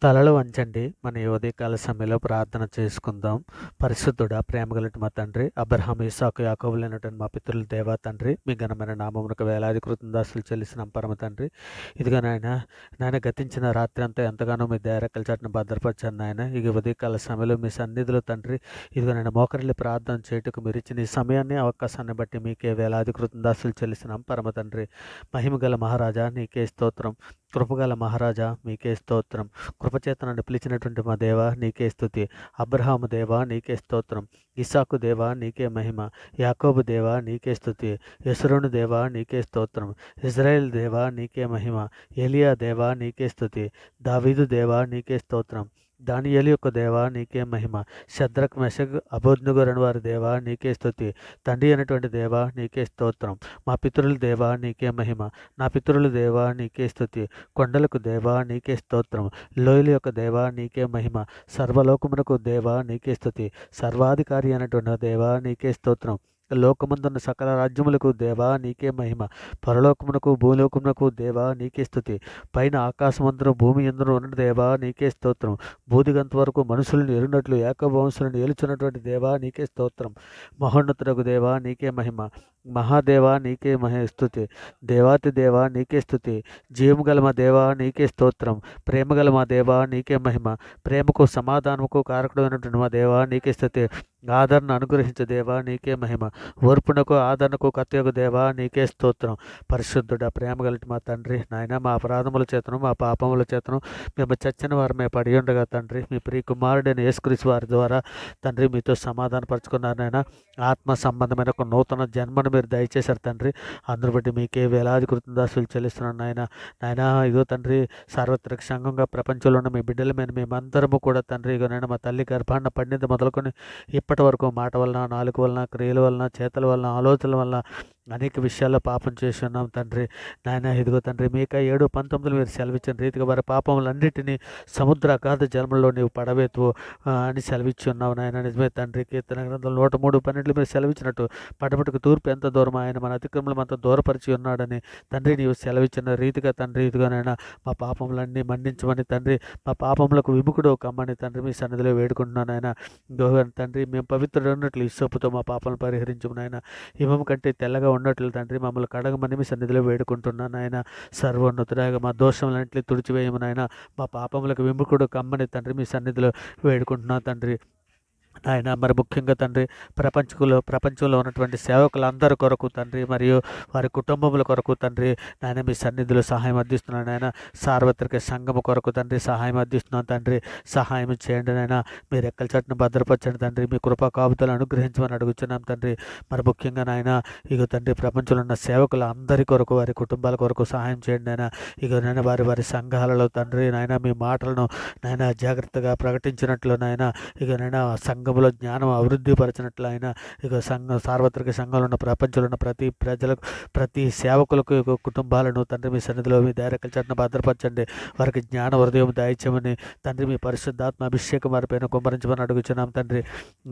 తలలు వంచండి. మన ఈ ఉదయకాల సమయంలో ప్రార్థన చేసుకుందాం. పరిశుద్ధుడా, ప్రేమగలటి మా తండ్రి, అబ్రహాము, ఇస్సాకు, యాకోబులైనటువంటి మా పితరుల దేవా తండ్రి, మీ ఘనమైన నామమునకు వేలాది కృతజ్ఞతాస్తులు చెల్లిస్తున్నాం పరమ తండ్రి. ఇదిగో నాయన గతించిన రాత్రి అంతా ఎంతగానో మీ దయరెక్కల చాటున భద్రపరిచాను నాయన. ఇక ఉదయకాల సమయంలో మీ సన్నిధిలో తండ్రి, ఇదిగో నాయన మోకరిల్లి ప్రార్థన చేయుటకు మీరు ఇచ్చిన ఈ సమయాన్ని, అవకాశాన్ని బట్టి మీకే వేలాది కృతజ్ఞతాస్తులు చెల్లిస్తున్నాం పరమ తండ్రి. మహిమగల మహారాజా నీకే స్తోత్రం. కృపగల మహారాజా మీకే స్తోత్రం. కృపచేత నన్ను పిలిచినటువంటి మా దేవా నీకే స్తుతి. అబ్రహాము దేవా నీకే స్తోత్రం. ఇస్సాకు దేవా నీకే మహిమ. యాకోబు దేవా నీకే స్తుతి. యెషూరూను దేవా నీకే స్తోత్రం. ఇజ్రాయేల్ దేవా నీకే మహిమ. ఏలియా దేవా నీకే స్తుతి. దావీదు దేవా నీకే స్తోత్రం. దానియేలు యొక్క దేవా నీకే మహిమ. షద్రక్, మెషక్, అబేద్నెగో అను వారి దేవా నీకే స్తుతి. తండ్రి అయినటువంటి దేవా నీకే స్తోత్రం. మా పితరుల దేవా నీకే మహిమ. నా పితరుల దేవా నీకే స్తుతి. కొండలకు దేవా నీకే స్తోత్రం. లోయల యొక్క దేవా నీకే మహిమ. సర్వలోకమునకు దేవా నీకే స్తుతి. సర్వాధికారి అయినటువంటి దేవా నీకే స్తోత్రం. లోకమందున్న సకల రాజ్యములకు దేవా నీకే మహిమ. పరలోకమునకు భూలోకమునకు దేవా నీకే స్తుతి. పైన ఆకాశమందును భూమి యందును ఉన్న దేవా నీకే స్తోత్రం. బూదిగంత వరకు మనుషులను ఎరునట్లు ఏకవంశులను ఏలుచున్నటువంటి దేవా నీకే స్తోత్రం. మహోన్నతుడకు దేవా నీకే మహిమ. మహాదేవా నీకే స్తుతి. దేవాతి దేవా నీకే స్తుతి. జీవముగల మా దేవా నీకే స్తోత్రం. ప్రేమగల మా దేవా నీకే మహిమ. ప్రేమకు సమాధానముకు కారకుడైనటువంటి మా దేవా నీకే స్తుతి. ఆదరణ అనుగ్రహించే దేవా నీకే మహిమ. ఓర్పునకు ఆదరణకు కత్యకు దేవా నీకే స్తోత్రం. పరిశుద్ధుడ, ప్రేమగలటి మా తండ్రి, నాయన మా అపరాధముల చేతను మా పాపముల చేతను మేము చచ్చిన వారమే పడి ఉండగా తండ్రి, మీ ప్రియ కుమారుడైన యేసుక్రీస్తు వారి ద్వారా తండ్రి మీతో సమాధానపరుచుకున్నారు నాయన. ఆత్మ సంబంధమైన ఒక నూతన జన్మను మీరు దయచేశారు తండ్రి. అందును బట్టి మీకే వేలాది కృతజ్ఞతాస్తులు చెల్లిస్తున్నాను నాయన. నాయన ఇగో తండ్రి, సార్వత్రిక సంఘంగా ప్రపంచంలో ఉన్న మీ బిడ్డల మీద మేమందరము కూడా తండ్రి ఇగో నాయన మా తల్లి గర్భాన్న పడినది మొదలుకొని ఇప్పటి వరకు మాట వలన, నాలుక వలన, క్రియల వలన, చేతల వలన, ఆలోచనల వలన అనేక విషయాల్లో పాపం చేసి ఉన్నాం తండ్రి. నాయన ఇదిగో తండ్రి, మీక 7:19 మీరు సెలవిచ్చిన రీతిగా వారి పాపములన్నిటినీ సముద్ర అగాధ జలములో నీవు పడవేతు అని సెలవిచ్చి ఉన్నావు నాయన. నిజమే తండ్రి. కీర్తన గ్రంథం 103:12 మీరు సెలవిచ్చినట్టు పడమటికి తూర్పు ఎంత దూరం ఆయన మన అతిక్రమం అంత దూరపరిచి ఉన్నాడని తండ్రి నీవు సెలవిచ్చిన రీతిగా తండ్రి ఇదిగోనైనా మా పాపములన్నీ మన్నించమని తండ్రి, మా పాపములకు విముఖుడు కమ్మని తండ్రి మీ సన్నిధిలో వేడుకుంటున్నాను ఆయన. తండ్రి మేము పవిత్రుడు ఉన్నట్లు ఇసొప్పుతో మా పాపలను పరిహరించము నాయన. హిమము కంటే తెల్లగా ఉన్నట్లు తండ్రి మమ్మల్ని కడగమని మీ సన్నిధిలో వేడుకుంటున్నాను ఆయన. సర్వోన్నతుడాగా మా దోషములన్నింటినీ తుడిచివేయము నాయన. మా పాపములకు విముఖుడు కమ్మని తండ్రి మీ సన్నిధిలో వేడుకుంటున్నాను తండ్రి. ఆయన మరి ముఖ్యంగా తండ్రి ప్రపంచంలో ఉన్నటువంటి సేవకులందరి కొరకు తండ్రి మరియు వారి కుటుంబముల కొరకు తండ్రి నాయన మీ సన్నిధిలో సహాయం అందిస్తున్నాను నాయన. సార్వత్రిక సంఘము కొరకు తండ్రి సహాయం అందిస్తున్నాను తండ్రి. సహాయం చేయండి నాయన. మీరు ఎక్కల చట్టును భద్రపరచండి తండ్రి. మీ కృపా కాపుదలు అనుగ్రహించమని అడుగుతున్నాం తండ్రి. మరి ముఖ్యంగా నాయన ఇగో తండ్రి ప్రపంచంలో ఉన్న సేవకుల అందరి కొరకు వారి కుటుంబాల కొరకు సహాయం చేయండి నాయన. ఇగో నాయన వారి సంఘాలలో తండ్రి నాయన మీ మాటలను నాయన జాగ్రత్తగా ప్రకటించినట్లు నాయన ఇక నాయన సంఘంలో జ్ఞానం అభివృద్ధి పరిచినట్లు ఆయన ఇక సార్వత్రిక సంఘంలో ఉన్న ప్రపంచంలో ఉన్న ప్రతి ప్రజలకు, ప్రతి సేవకులకు కుటుంబాలను తండ్రి మీ సన్నిధిలో మీ దైరకల చట్టను భద్రపరచండి. వారికి జ్ఞాన హృదయం దాయిచ్చమని తండ్రి మీ పరిశుద్ధాత్మ అభిషేకం వారిపైన కుమ్మరించమని అడుగుచున్నాం తండ్రి.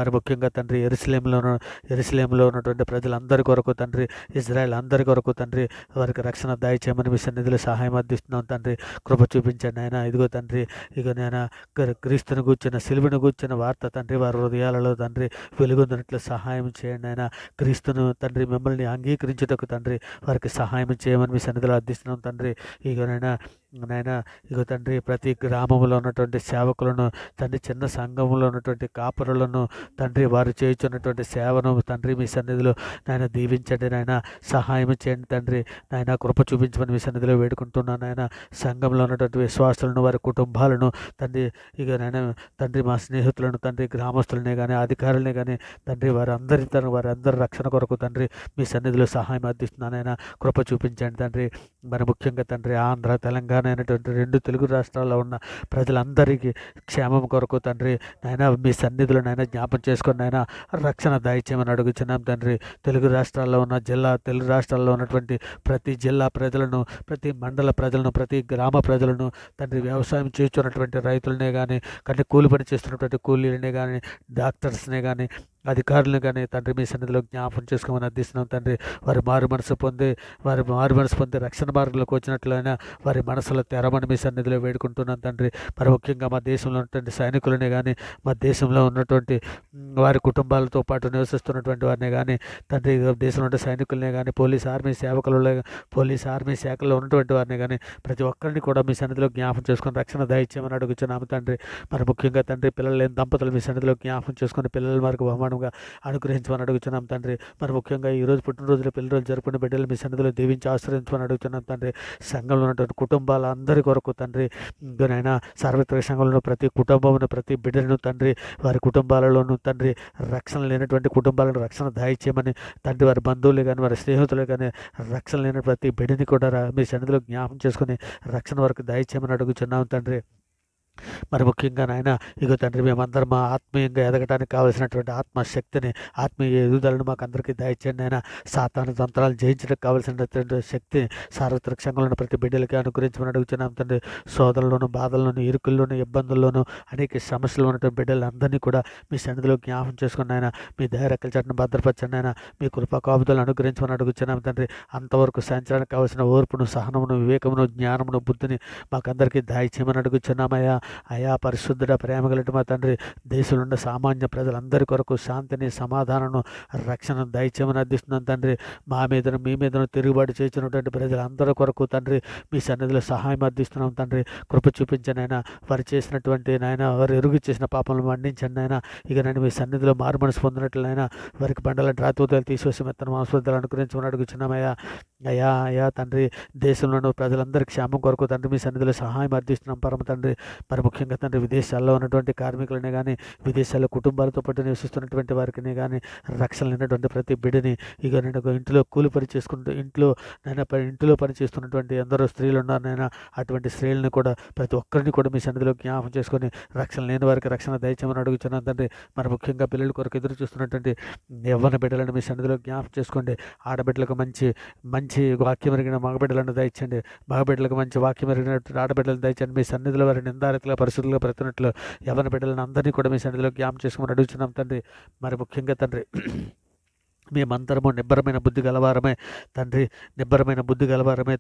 మరి ముఖ్యంగా తండ్రి యెరూషలేములో ఉన్నటువంటి ప్రజలందరి కొరకు తండ్రి, ఇజ్రాయెల్ అందరి కొరకు తండ్రి వారికి రక్షణ దాయిచ్చమని మీ సన్నిధిలో సహాయం అందిస్తున్నాం తండ్రి. కృప చూపించండి ఆయన. ఇదిగో తండ్రి ఇక నేను క్రీస్తుని కూర్చున్న సిలువను కూర్చున్న వార్త తండ్రి వారి హృదయాలలో తండ్రి వెలుగొందినట్లు సహాయం చేయండి ఆయన. క్రీస్తును తండ్రి మిమ్మల్ని అంగీకరించుటకు తండ్రి వారికి సహాయం చేయమని మీ సన్నిధిలో అర్థిస్తున్నాం తండ్రి. నాయన ఇగో తండ్రి ప్రతి గ్రామంలో ఉన్నటువంటి సేవకులను తండ్రి, చిన్న సంఘంలో ఉన్నటువంటి కాపురులను తండ్రి వారు చేయుచున్నటువంటి సేవను తండ్రి మీ సన్నిధిలో నాయన దీవించండి నాయన. సహాయం చేయండి తండ్రి. నాయన కృప చూపించమని మీ సన్నిధిలో వేడుకుంటున్నాను నాయన. సంఘంలో ఉన్నటువంటి విశ్వాసులను వారి కుటుంబాలను తండ్రి ఇక నాయన తండ్రి మా స్నేహితులను తండ్రి, గ్రామస్తులనే కానీ అధికారులనే కానీ తండ్రి వారందరి రక్షణ కొరకు తండ్రి మీ సన్నిధిలో సహాయం అందిస్తున్నాను ఆయన. కృప చూపించండి తండ్రి. మరి ముఖ్యంగా తండ్రి ఆంధ్ర, తెలంగాణ అయినటువంటి 2 తెలుగు రాష్ట్రాల్లో ఉన్న ప్రజలందరికీ క్షేమం కొరకు తండ్రి నాయన మీ సన్నిధిలో నాయన జ్ఞాపం చేసుకుని నాయన రక్షణ దాయిచ్యమని అడుగుచున్నాం తండ్రి. తెలుగు రాష్ట్రాల్లో ఉన్నటువంటి ప్రతి జిల్లా ప్రజలను, ప్రతి మండల ప్రజలను, ప్రతి గ్రామ ప్రజలను తండ్రి, వ్యవసాయం చేస్తున్నటువంటి రైతులనే కానీ, కూలి పని చేస్తున్నటువంటి కూలీలనే కానీ, డాక్టర్స్నే కానీ, అధికారులను కానీ తండ్రి మీ సన్నిధిలో జ్ఞాపం చేసుకోమని అర్థిస్తున్నాం తండ్రి. వారి మారు మనసు పొంది రక్షణ మార్గంలోకి వచ్చినట్లయినా వారి మనసులో తెరమని మీ సన్నిధిలో వేడుకుంటున్నాం తండ్రి. మరి ముఖ్యంగా మా దేశంలో ఉన్నటువంటి సైనికులనే కానీ మా దేశంలో ఉన్నటువంటి వారి కుటుంబాలతో పాటు నివసిస్తున్నటువంటి వారిని కానీ తండ్రి, దేశంలో ఉండే సైనికులనే కానీ పోలీస్ ఆర్మీ శాఖలో ఉన్నటువంటి వారిని కానీ ప్రతి ఒక్కరిని కూడా మీ సన్నిధిలో జ్ఞాపం చేసుకొని రక్షణ దయచేయమని అడుగుచున్నాము తండ్రి. మరి ముఖ్యంగా తండ్రి, పిల్లలు లేని దంపతులు మీ సన్నిధిలో జ్ఞాపం చేసుకొని పిల్లల వరకు బహుమానంగా అనుగ్రహించమని అడుగుతున్నాం తండ్రి. మరి ముఖ్యంగా ఈరోజు పుట్టినరోజులు పిల్లలు జరుపుకునే బిడ్డలు మీ సన్నిధిలో దీవించి ఆశ్రయించమని అడుగుతున్నాం తండ్రి. సంఘంలో ఉన్నటువంటి కుటుంబాలందరి కొరకు తండ్రి, ఇంకనైనా సార్వత్రిక సంఘంలో ప్రతి కుటుంబమును ప్రతి బిడ్డను తండ్రి, వారి కుటుంబాలలోనూ తండ్రి రక్షణ లేనటువంటి కుటుంబాలను రక్షణ దయచేయమని తండ్రి, వారి బంధువులు కానీ వారి స్నేహితులు కానీ రక్షణ లేని ప్రతి బిడ్డని కూడా మీ సన్నిధిలో జ్ఞాపం చేసుకుని రక్షణ వరకు దయచేయమని అడుగుచున్నాం తండ్రి. మరి ముఖ్యంగా నాయన ఇగో తండ్రి, మేమందరం మా ఆత్మీయంగా ఎదగడానికి కావలసినటువంటి ఆత్మశక్తిని, ఆత్మీయ ఎదుగుదలను మాకు అందరికీ దయచేయండి ఆయన. సాతాను తంత్రాలు జయించడానికి కావలసినటువంటి శక్తిని సార్వత్రిక సంఘంలో ప్రతి బిడ్డలకి అనుగ్రహించమని అడుగుతున్నాం తండ్రి. శోధనలోను, బాధల్లోను, ఇరుకుల్లోను, ఇబ్బందుల్లోను, అనేక సమస్యలు ఉన్నటువంటి బిడ్డలందరినీ కూడా మీ సన్నిధిలో జ్ఞాపం చేసుకుని ఆయన మీ దయరెక్కల చాటును భద్రపరచండి ఆయన. మీ కృపా కాపుదలను అనుగ్రహించమని అడుగుతున్నాం తండ్రి. అంతవరకు సంచలనానికి కావలసిన ఓర్పును, సహనమును, వివేకమును, జ్ఞానమును, బుద్ధిని మాకందరికీ దయచేయమని అడుగుతున్నామయ్యా. అయా పరిశుద్ధుడ, ప్రేమ కలిగిన మా తండ్రి, దేశంలో ఉన్న సామాన్య ప్రజలందరి కొరకు శాంతిని, సమాధానం, రక్షణ దయచేయమని అర్థిస్తున్నాను తండ్రి. మా మీదను మీ మీదను తిరుగుబాటు చేసినటువంటి ప్రజలందరి కొరకు తండ్రి మీ సన్నిధిలో సహాయం అర్థిస్తున్నాం తండ్రి. కృప చూపించండి ఆయన. వారు చేసినటువంటి నాయన, వారు ఎరుగు చేసిన పాపలను మన్నించండి ఆయన. ఇక నేను మీ సన్నిధిలో మారు మనసు పొందినట్లయినా వారికి బండలాంటి రాతితో తీసివేసి మెత్తన ఆస్పత్రులు అనుగ్రహించమని అడుగుచున్నామయ్యా. అయా తండ్రి, దేశంలోని ప్రజలందరి క్షేమం కొరకు తండ్రి మీ సన్నిధిలో సహాయం అర్థిస్తున్నాం పరమ తండ్రి. మరి ముఖ్యంగా తండ్రి, విదేశాల్లో ఉన్నటువంటి కార్మికులనే కానీ, విదేశాల్లో కుటుంబాలతో పాటు నివసిస్తున్నటువంటి వారికి కానీ రక్షణ లేనటువంటి ప్రతి బిడ్డని ఇక నేను ఇంట్లో కూలి పని చేసుకుంటూ ఇంట్లో పని చేస్తున్నటువంటి ఎందరో స్త్రీలు ఉన్నారు నైనా, అటువంటి స్త్రీలను కూడా ప్రతి ఒక్కరిని కూడా మీ సన్నిధిలో జ్ఞాపం చేసుకొని రక్షణ లేని వారికి రక్షణ దయచేయమని అడుగుతున్నాను తండ్రి. మరి ముఖ్యంగా పిల్లల కొరకు ఎదురు చూస్తున్నటువంటి యవ్వన బిడ్డలను మీ సన్నిధిలో జ్ఞాపం చేసుకోండి. ఆడబిడ్డలకు మంచి మంచి వాక్యం ఎరిగిన మగబిడ్డలను దయచండి. మగబిడ్డలకు మంచి వాక్యం ఎరిగినటువంటి ఆడబిడ్డలను దయచండి. మీ సన్నిధిలో వారి నిందారితలుగా పరిస్థితులుగా ప్రతినట్లు యవ్వన బిడ్డలను అందరినీ కూడా మీ సన్నిధిలో జ్ఞాపం చేసుకోమని అడుగుతున్నాం తండ్రి. మరి ముఖ్యంగా తండ్రి, మేమందరము నిబ్బరమైన బుద్ధి గలవారమే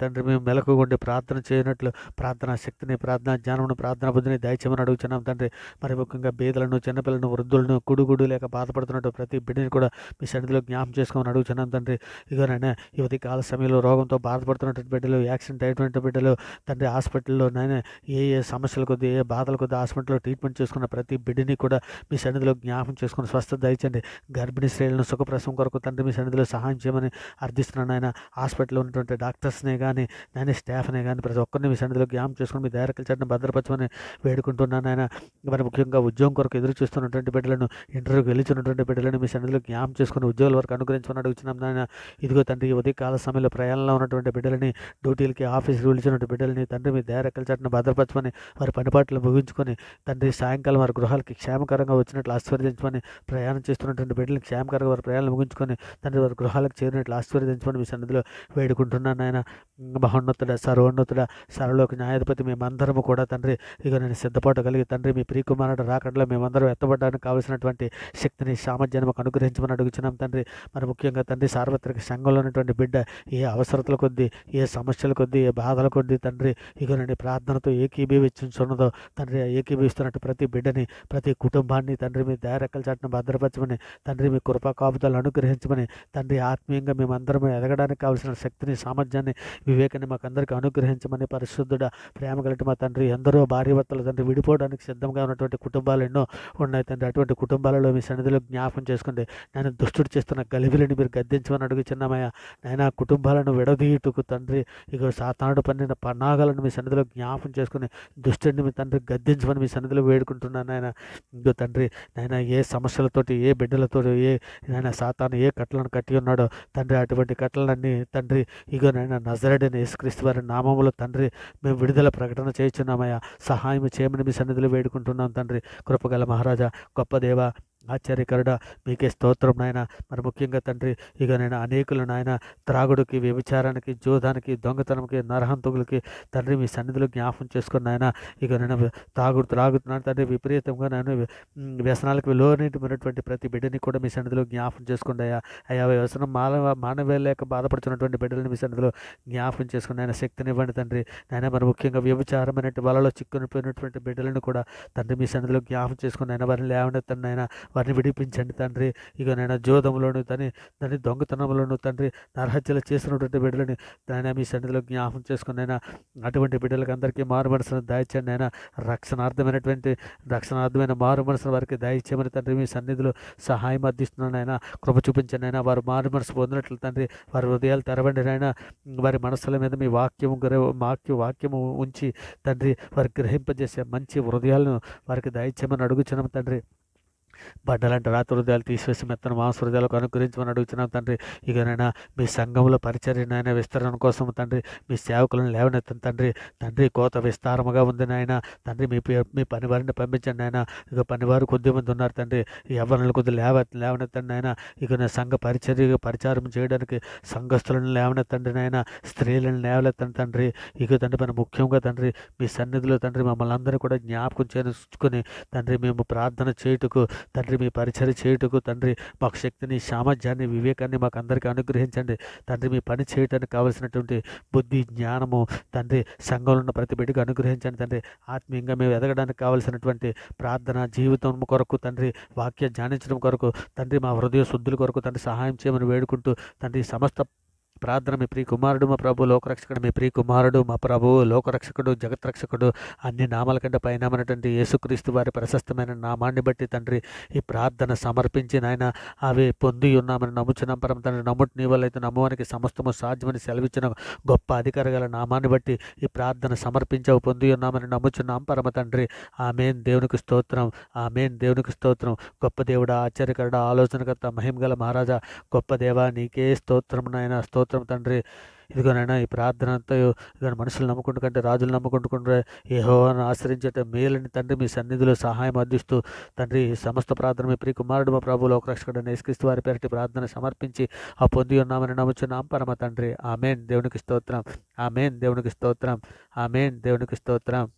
తండ్రి, మేము మెలకుగుండి ప్రార్థన చేయనట్లు ప్రార్థనా శక్తిని, ప్రార్థనా జ్ఞానమును, ప్రార్థనా బుద్ధిని దయచేయమని అడుగుతున్నాం తండ్రి. మరి ముఖ్యంగా బీదలను, చిన్నపిల్లలను, వృద్ధులను, గుడుగుడు లేక బాధపడుతున్నట్టు ప్రతి బిడ్డని కూడా మీ సన్నిధిలో జ్ఞాపం చేసుకోమని అడుగుతున్నాం తండ్రి. ఇగోనైనా యువతి కాల సమయంలో రోగంతో బాధపడుతున్నటువంటి బిడ్డలు, యాక్సిడెంట్ అయినటువంటి బిడ్డలు తండ్రి, హాస్పిటల్లో నైనా ఏ సమస్యల కొద్దీ, ఏ బాధల కొద్దీ హాస్పిటల్లో ట్రీట్మెంట్ చేసుకున్న ప్రతి బిడ్డని కూడా మీ సన్నిధిలో జ్ఞాపం చేసుకుని స్వస్థత దయచండి. గర్భిణీ స్త్రీలను సుఖప్రసవం కొరకు తండ్రి మీ సన్నిధిలో సహాయం చేయమని అర్థిస్తున్నాను ఆయన. హాస్పిటల్లో ఉన్నటువంటి డాక్టర్స్నే కానీ, నేను స్టాఫ్నే కానీ ప్రతి ఒక్కరిని మీ సన్నిధిలో జ్ఞాపం చేసుకుని మీ దయరెక్కల చాటును భద్రపరచమని వేడుకుంటున్నాను ఆయన. మరి ముఖ్యంగా ఉద్యోగం కొరకు ఎదురు చూస్తున్నటువంటి బిడ్డలను, ఇంటర్వ్యూకి వెళ్ళిచున్నటువంటి బిడ్డలను మీ సన్నిధిలో జ్ఞాపం చేసుకుని ఉద్యోగాల వరకు అనుగ్రహించమని అడుగుతున్నాం నాయన. ఇదిగో తండ్రి, ఉదయకాల సమయంలో ప్రయాణంలో ఉన్నటువంటి బిడ్డలని, డ్యూటీలకి ఆఫీస్కి వెళ్ళిచినటువంటి బిడ్డలని తండ్రి మీ దయరెక్కల చాటును భద్రపరచమని, వారి పనిపాట్లు ముగించుకొని తండ్రి సాయంకాలం వారి గృహాలకి క్షేమకరంగా వచ్చినట్లు ఆశీర్వదించమని, ప్రయాణం చేస్తున్నటువంటి బిడ్డలను క్షేమకరంగా వారి ప్రయాణాలు ముగించుకొని తండ్రి వారి గృహాలకు చేరినట్లు ఆశీర్వదించమని మీ సన్నిధిలో వేడుకుంటున్నాను ఆయన. మహోన్నతుడ, సర్వోన్నతుడ, సర్వలోక న్యాయాధిపతి, మేమందరము కూడా తండ్రి ఇక నేను సిద్ధపాటు కలిగి తండ్రి మీ ప్రియకుమారుడు రాకడలో మేమందరం ఎత్తబడడానికి కావలసినటువంటి శక్తిని, సామర్థ్యాన్ని మాకు అనుగ్రహించమని అడుగుతున్నాం తండ్రి. మరి ముఖ్యంగా తండ్రి, సార్వత్రిక సంఘంలో ఉన్నటువంటి బిడ్డ ఏ అవసరతల కొద్దీ, ఏ సమస్యల కొద్దీ, ఏ బాధల కొద్దీ తండ్రి ఇక నేను ప్రార్థనతో ఏకీభవించున్నదో తండ్రి, ఏకీభవిస్తున్నట్టు ప్రతి బిడ్డని, ప్రతి కుటుంబాన్ని తండ్రి మీ దయరెక్కల చాటును భద్రపరచమని, తండ్రి మీ కృపా కాపుదలు అనుగ్రహించమని, తండ్రి ఆత్మీయంగా మేమందరం ఎదగడానికి కావలసిన శక్తిని, సామర్థ్యాన్ని, వివేకాన్ని మాకు అందరికీ అనుగ్రహించమని, పరిశుద్ధుడ, ప్రేమ కలిగిన మా తండ్రి, ఎందరో భార్యాభర్తలు తండ్రి విడిపోవడానికి సిద్ధంగా ఉన్నటువంటి కుటుంబాలు ఎన్నో ఉన్నాయి తండ్రి. అటువంటి కుటుంబాలలో మీ సన్నిధిలో జ్ఞాపం చేసుకుంటే నేను దుష్టుడు చేస్తున్న గలిబిలిని మీరు గద్దించమని అడుగుచున్నామయ్యా. నేను ఆ కుటుంబాలను విడదీయుటకు తండ్రి ఇక సాతానుడు పన్నిన పన్నాగాలను మీ సన్నిధిలో జ్ఞాపం చేసుకుని దుష్టుడిని మీ తండ్రి గద్దించమని మీ సన్నిధిలో వేడుకుంటున్నాను ఆయన. ఇంకో తండ్రి, నాయన ఏ సమస్యలతోటి, ఏ బిడ్డలతో నాయన సాతాను ఏ కట్టలను కట్టి ఉన్నాడో తండ్రి, అటువంటి కట్టలన్నీ తండ్రి ఇగో నాయన నజరేయుడైన యేసుక్రీస్తు వారి నామములో తండ్రి మేము విడుదల ప్రకటన చేయుచున్నామయ్యా. సహాయం చేయమని మీ సన్నిధిలో వేడుకుంటున్నాం తండ్రి. కృపగల మహారాజా, గొప్ప దేవ, ఆశ్చర్యకరుడా మీకే స్తోత్రం నాయన. మరి ముఖ్యంగా తండ్రి ఇక నేను అనేకులు నాయన త్రాగుడికి, వ్యభిచారానికి, జూదానికి, దొంగతనంకి, నరహంతకులకి తండ్రి మీ సన్నిధిలో జ్ఞాపం చేసుకుని నాయన ఇక నేను త్రాగుతున్నాను తండ్రి విపరీతంగా నేను వ్యసనాలకు లోనైనటువంటి ప్రతి బిడ్డని కూడా మీ సన్నిధిలో జ్ఞాపం చేసుకోండి అయ్యా. అయ్యా వ్యసనం మానవేయ లేక బాధపడుతున్నటువంటి బిడ్డలని మీ సన్నిధిలో జ్ఞాపం చేసుకుని ఆయన శక్తినివ్వండి తండ్రి. నాయన మరి ముఖ్యంగా వ్యభిచారమైనటువంటి వలలో చిక్కునిపోయినటువంటి బిడ్డలను కూడా తండ్రి మీ సన్నిధిలో జ్ఞాపం చేసుకుని ఆయన వారిని లేవనెత్తండి ఆయన, వారిని విడిపించండి తండ్రి. ఇక నేను జోదంలోను దాని దొంగతనంలోను తండ్రి నరహత్యలు చేసినటువంటి బిడ్డలని ఆయన మీ సన్నిధిలో జ్ఞాపం చేసుకుని ఆయన అటువంటి బిడ్డలకు అందరికీ మారు మనసును దయచండి ఆయన. రక్షణార్థమైన మారు మనసును వారికి దయచేయమని తండ్రి మీ సన్నిధిలో సహాయం అందిస్తున్నాను ఆయన. కృప చూపించండి ఆయన. వారు మారు మనసు పొందినట్లు తండ్రి వారి హృదయాలు తెరవండి ఆయన. వారి మనసుల మీద మీ వాక్యము ఉంచి తండ్రి వారికి గ్రహింపజేసే మంచి హృదయాలను వారికి దయచేయమని అడుగుచున్నాం తండ్రి. బడ్డలాంటి రాత్రి హృదయాలు తీసివేసి మెత్తన మాంస హృదయాలకు అనుగ్రహించమని అడుగుతున్నాం తండ్రి. ఇకనైనా మీ సంఘంలో పరిచర్యనైనా విస్తరణ కోసం తండ్రి మీ సేవకులను లేవనెత్తండి తండ్రి కోత విస్తారముగా ఉంది నాయన తండ్రి. మీ పనివారిని పంపించండి ఆయన. ఇక పనివారు కొద్దిమంది ఉన్నారు తండ్రి. ఎవరిని కొద్ది లేవనెత్తండి ఆయన. ఇక నా సంఘ పరిచారం చేయడానికి సంఘస్థులను లేవనెత్తండి నాయన. స్త్రీలను లేవనెత్తండి తండ్రి. ఇక తండ్రి మన ముఖ్యంగా తండ్రి మీ సన్నిధిలో తండ్రి మమ్మల్ని అందరూ కూడా జ్ఞాపకం చేసుకుని తండ్రి మేము ప్రార్థన చేయుటకు తండ్రి మీ పరిచయం చేయుటకు తండ్రి మాకు శక్తిని, సామర్థ్యాన్ని, వివేకాన్ని మాకు అందరికీ అనుగ్రహించండి తండ్రి. మీ పని చేయడానికి కావలసినటువంటి బుద్ధి, జ్ఞానము తండ్రి సంఘంలో ఉన్న ప్రతి బిడ్డకు అనుగ్రహించండి తండ్రి. ఆత్మీయంగా మేము ఎదగడానికి కావలసినటువంటి ప్రార్థన జీవితం కొరకు తండ్రి, వాక్య ధ్యానించడం కొరకు తండ్రి, మా హృదయ శుద్ధుల కొరకు తండ్రి సహాయం చేయమని వేడుకుంటూ తండ్రి సమస్త ప్రార్థన మీ ప్రియ కుమారుడు మా ప్రభు లోకరక్షకుడు, మీ ప్రియ కుమారుడు మా ప్రభు లోకరక్షకుడు, జగత్రక్షకుడు, అన్ని నామాల కంటే పైనామైనటువంటి యేసుక్రీస్తు వారి ప్రశస్తమైన నామాన్ని బట్టి తండ్రి ఈ ప్రార్థన సమర్పించి నాయన అవి పొంది ఉన్నామని నమ్ముచున్నాం పరమ తండ్రి. నమ్ముటి నీ వల్ల అయితే నమ్మవానికి సమస్తము సాధ్యమని సెలవిచ్చిన గొప్ప అధికార గల నామాన్ని బట్టి ఈ ప్రార్థన సమర్పించవు పొంది ఉన్నామని నమ్ముచున్నాం పరమ తండ్రి. ఆమేన్. దేవునికి స్తోత్రం. ఆమేన్. దేవునికి స్తోత్రం. గొప్ప దేవుడా, ఆశ్చర్యకరుడా, ఆలోచనకర్త, మహిమగల మహారాజా, గొప్ప దేవా నీకే స్తోత్రం నాయన. స్తోత్రం తండ్రి. ఇదిగోనైనా ఈ ప్రార్థన అంతా ఇక మనుషులు నమ్ముకుంటూ కంటే రాజులు నమ్ముకుంటుకుంటే యెహోవాను ఆశ్రయించట మేలని తండ్రి మీ సన్నిధిలో సహాయం అందిస్తూ తండ్రి సమస్త ప్రార్థన మీ ప్రియ కుమారుడు మా ప్రభు లోకరక్షకుడు యేసుక్రీస్తు వారి పేరిట ప్రార్థన సమర్పించి ఆ పొంది ఉన్నామని నమ్ముచున్నాం పరమ తండ్రి. ఆమేన్. దేవునికి స్తోత్రం. ఆమేన్. దేవునికి స్తోత్రం. ఆమేన్. దేవునికి స్తోత్రం.